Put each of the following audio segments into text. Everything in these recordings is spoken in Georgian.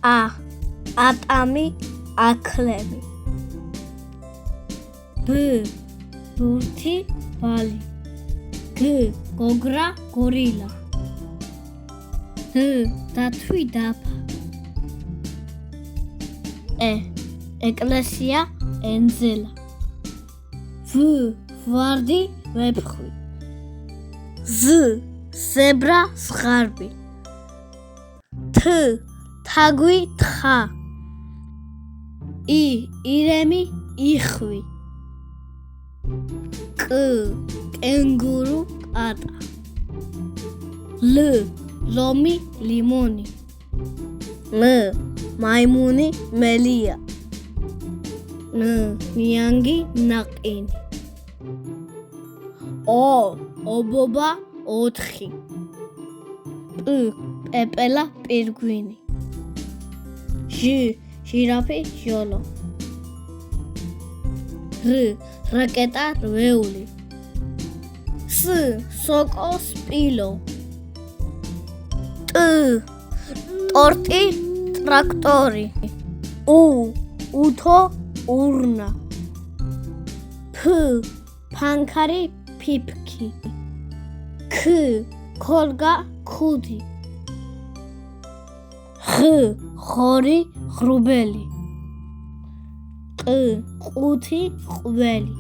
ატამი, აკლები. ბურთი, ბალი. გოგრა, გორილა. დათვი, დაფა. ეკლესია, ენძელა. ვარდი, ვეფხვი. ზებრა, ზღარბი. თაგვი, თხა. ირემი, იხვი. კენგურუ, კატა. ლომი, ლიმონი. მაიმუნი, მელია. ნიანგი, ნაყინი. ობობა, 4. პეპელა, პირგვინი. ჟირაფი, ჟოლო. რაკეტა, რვეული. სოკო, სპილო. ტორტი, ტრაქტორი. უთო, ურნა. ფანქარი, ფიფქი. ქოლგა, ქუდი. ხორი, ღრუბელი. ყუთი, ყველი.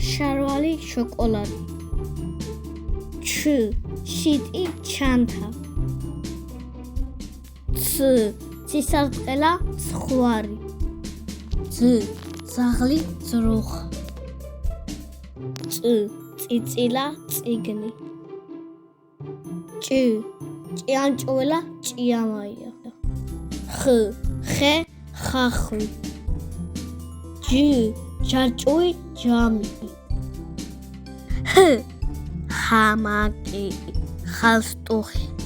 შარვალი, შოკოლადი. შიტი, ჩანთა. ცისარტყელა, ცხვარი. ძაღლი, ძროხა. წიწილა, წიგნი. ჭიანჭველა, ჭიამაია. ხე, ხახვი. ჯაჭვი, ჯამი. ჰამაკი, ხალსტუხი.